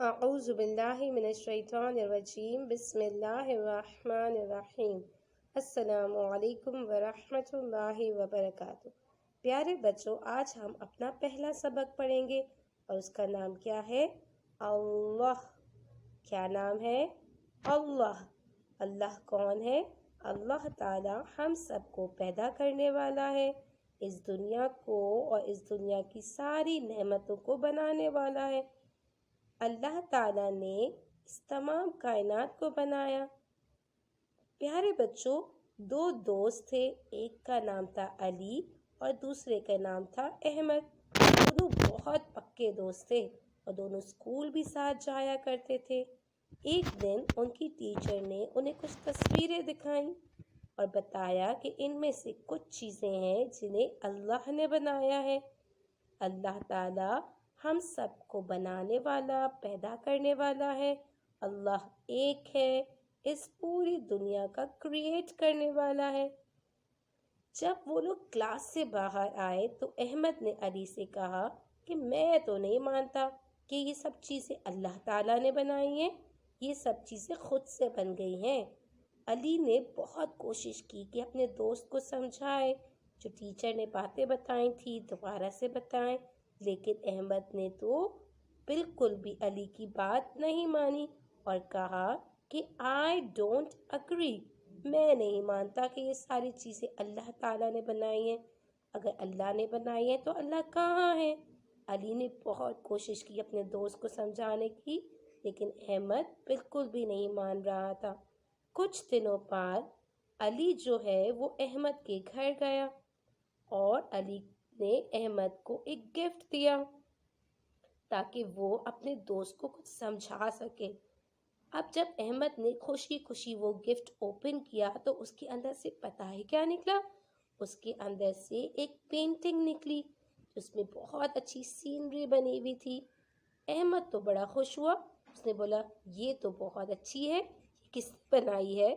اعوذ باللہ من الشیطان الرجیم بسم اللہ الرحمن الرحیم السلام علیکم ورحمۃ اللہ وبرکاتہ۔ پیارے بچوں، آج ہم اپنا پہلا سبق پڑھیں گے اور اس کا نام کیا ہے؟ اللہ۔ کیا نام ہے؟ اللہ۔ اللہ کون ہے؟ اللہ تعالی ہم سب کو پیدا کرنے والا ہے، اس دنیا کو اور اس دنیا کی ساری نعمتوں کو بنانے والا ہے۔ اللہ تعالیٰ نے اس تمام کائنات کو بنایا۔ پیارے بچوں، دو دوست تھے، ایک کا نام تھا علی اور دوسرے کا نام تھا احمد۔ دونوں بہت پکے دوست تھے اور دونوں اسکول بھی ساتھ جایا کرتے تھے۔ ایک دن ان کی ٹیچر نے انہیں کچھ تصویریں دکھائیں اور بتایا کہ ان میں سے کچھ چیزیں ہیں جنہیں اللہ نے بنایا ہے۔ اللہ تعالیٰ ہم سب کو بنانے والا، پیدا کرنے والا ہے۔ اللہ ایک ہے، اس پوری دنیا کا کریٹ کرنے والا ہے۔ جب وہ لوگ کلاس سے باہر آئے تو احمد نے علی سے کہا کہ میں تو نہیں مانتا کہ یہ سب چیزیں اللہ تعالیٰ نے بنائی ہیں، یہ سب چیزیں خود سے بن گئی ہیں۔ علی نے بہت کوشش کی کہ اپنے دوست کو سمجھائے، جو ٹیچر نے باتیں بتائی تھی دوبارہ سے بتائیں، لیکن احمد نے تو بالکل بھی علی کی بات نہیں مانی اور کہا کہ آئی ڈونٹ اگری، میں نہیں مانتا کہ یہ ساری چیزیں اللہ تعالیٰ نے بنائی ہیں۔ اگر اللہ نے بنائی ہیں تو اللہ کہاں ہے؟ علی نے بہت کوشش کی اپنے دوست کو سمجھانے کی، لیکن احمد بالکل بھی نہیں مان رہا تھا۔ کچھ دنوں بعد علی جو ہے وہ احمد کے گھر گیا اور علی نے احمد کو ایک گفٹ دیا تاکہ وہ اپنے دوست کو کچھ سمجھا سکے۔ اب جب احمد نے خوشی خوشی وہ گفٹ اوپن کیا تو اس کے اندر سے پتہ ہے کیا نکلا؟ اس کے اندر سے ایک پینٹنگ نکلی جس میں بہت اچھی سینری بنی ہوئی تھی۔ احمد تو بڑا خوش ہوا، اس نے بولا یہ تو بہت اچھی ہے، یہ کس نے بنائی ہے؟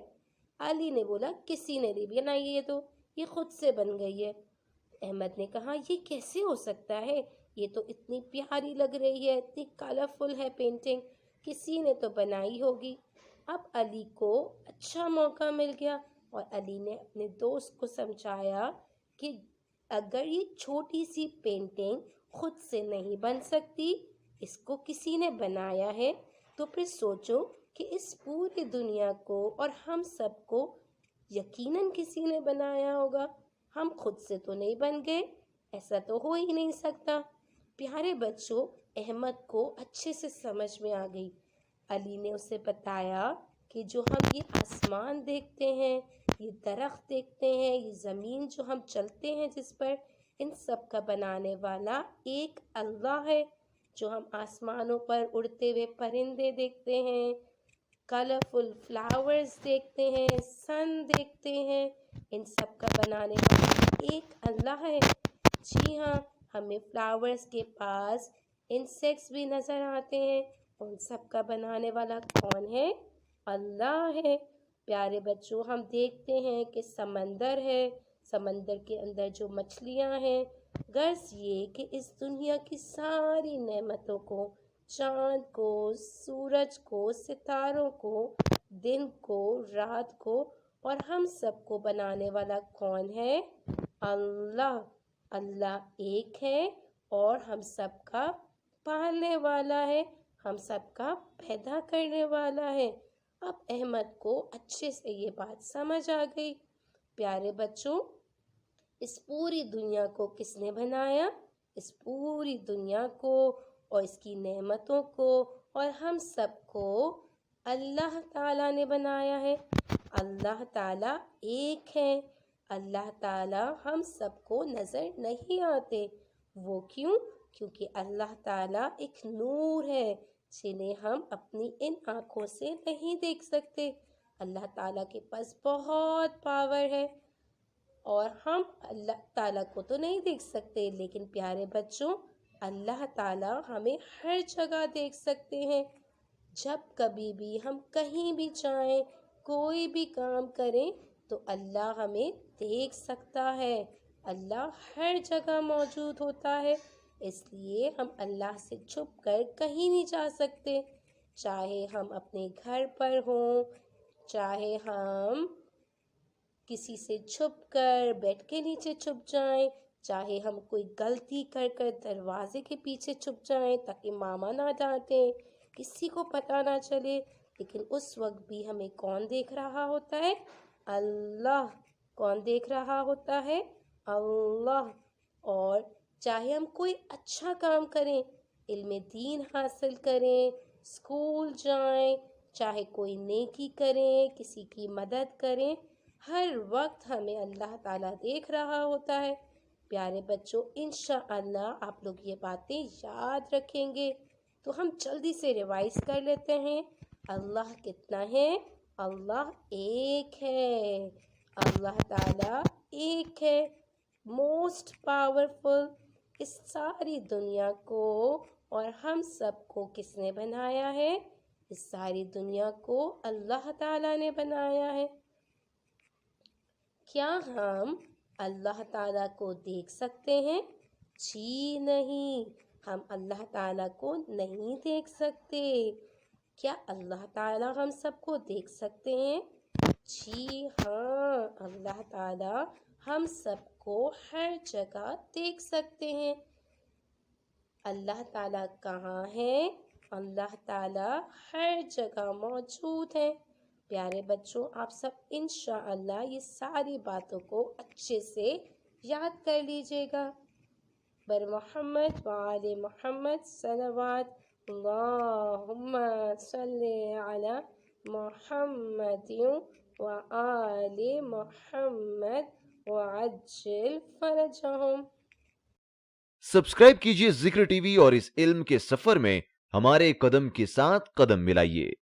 علی نے بولا کسی نے نہیں بنائی ہے، یہ خود سے بن گئی ہے۔ احمد نے کہا یہ کیسے ہو سکتا ہے؟ یہ تو اتنی پیاری لگ رہی ہے، اتنی کلرفل ہے پینٹنگ، کسی نے تو بنائی ہوگی۔ اب علی کو اچھا موقع مل گیا اور علی نے اپنے دوست کو سمجھایا کہ اگر یہ چھوٹی سی پینٹنگ خود سے نہیں بن سکتی، اس کو کسی نے بنایا ہے، تو پھر سوچو کہ اس پوری دنیا کو اور ہم سب کو یقیناً کسی نے بنایا ہوگا، ہم خود سے تو نہیں بن گئے، ایسا تو ہو ہی نہیں سکتا۔ پیارے بچوں، احمد کو اچھے سے سمجھ میں آ گئی۔ علی نے اسے بتایا کہ جو ہم یہ آسمان دیکھتے ہیں، یہ درخت دیکھتے ہیں، یہ زمین جو ہم چلتے ہیں جس پر، ان سب کا بنانے والا ایک اللہ ہے۔ جو ہم آسمانوں پر اڑتے ہوئے پرندے دیکھتے ہیں، کلرفل فلاورز دیکھتے ہیں، سن دیکھتے ہیں، ان سب کا بنانے والا ایک اللہ ہے۔ جی ہاں، ہمیں فلاورز کے پاس انسیکٹس بھی نظر آتے ہیں، ان سب کا بنانے والا کون ہے؟ اللہ ہے۔ پیارے بچوں، ہم دیکھتے ہیں کہ سمندر ہے، سمندر کے اندر جو مچھلیاں ہیں، غرض یہ کہ اس دنیا کی ساری نعمتوں کو، چاند کو، سورج کو، ستاروں کو، دن کو، رات کو اور ہم سب کو بنانے والا کون ہے؟ اللہ۔ اللہ ایک ہے اور ہم سب کا پالنے والا ہے، ہم سب کا پیدا کرنے والا ہے۔ اب احمد کو اچھے سے یہ بات سمجھ آ گئی۔ پیارے بچوں، اس پوری دنیا کو کس نے بنایا؟ اس پوری دنیا کو اور اس کی نعمتوں کو اور ہم سب کو اللہ تعالیٰ نے بنایا ہے۔ اللہ تعالیٰ ایک ہے۔ اللہ تعالیٰ ہم سب کو نظر نہیں آتے۔ وہ کیوں؟ کیونکہ اللہ تعالیٰ ایک نور ہے جنہیں ہم اپنی ان آنکھوں سے نہیں دیکھ سکتے۔ اللہ تعالیٰ کے پاس بہت پاور ہے اور ہم اللہ تعالیٰ کو تو نہیں دیکھ سکتے، لیکن پیارے بچوں، اللہ تعالیٰ ہمیں ہر جگہ دیکھ سکتے ہیں۔ جب کبھی بھی ہم کہیں بھی جائیں، کوئی بھی کام کریں تو اللہ ہمیں دیکھ سکتا ہے۔ اللہ ہر جگہ موجود ہوتا ہے۔ اس لیے ہم اللہ سے چھپ کر کہیں نہیں جا سکتے، چاہے ہم اپنے گھر پر ہوں، چاہے ہم کسی سے چھپ کر بیڈ کے نیچے چھپ جائیں، چاہے ہم کوئی غلطی کر کر دروازے کے پیچھے چھپ جائیں تاکہ ماما نہ ڈانٹیں، کسی کو پتہ نہ چلے، لیکن اس وقت بھی ہمیں کون دیکھ رہا ہوتا ہے؟ اللہ۔ کون دیکھ رہا ہوتا ہے؟ اللہ۔ اور چاہے ہم کوئی اچھا کام کریں، علم دین حاصل کریں، اسکول جائیں، چاہے کوئی نیکی کریں، کسی کی مدد کریں، ہر وقت ہمیں اللہ تعالیٰ دیکھ رہا ہوتا ہے۔ پیارے بچوں، انشاءاللہ آپ لوگ یہ باتیں یاد رکھیں گے، تو ہم جلدی سے ریوائز کر لیتے ہیں۔ اللہ کتنا ہے؟ اللہ ایک ہے۔ اللہ تعالیٰ ایک ہے، موسٹ پاورفل۔ اس ساری دنیا کو اور ہم سب کو کس نے بنایا ہے؟ اس ساری دنیا کو اللہ تعالیٰ نے بنایا ہے۔ کیا ہم اللہ تعالیٰ کو دیکھ سکتے ہیں؟ جی نہیں، ہم اللہ تعالیٰ کو نہیں دیکھ سکتے۔ کیا اللہ تعالیٰ ہم سب کو دیکھ سکتے ہیں؟ جی ہاں، اللہ تعالیٰ ہم سب کو ہر جگہ دیکھ سکتے ہیں۔ اللہ تعالیٰ کہاں ہے؟ اللہ تعالیٰ ہر جگہ موجود ہے۔ پیارے بچوں، آپ سب انشاءاللہ یہ ساری باتوں کو اچھے سے یاد کر لیجئے گا۔ بر محمد وآل محمد صلوات، اللہم صلی علی محمد وآل محمد وعجل فرجہم۔ سبسکرائب کیجئے ذکر ٹی وی اور اس علم کے سفر میں ہمارے قدم کے ساتھ قدم ملائیے۔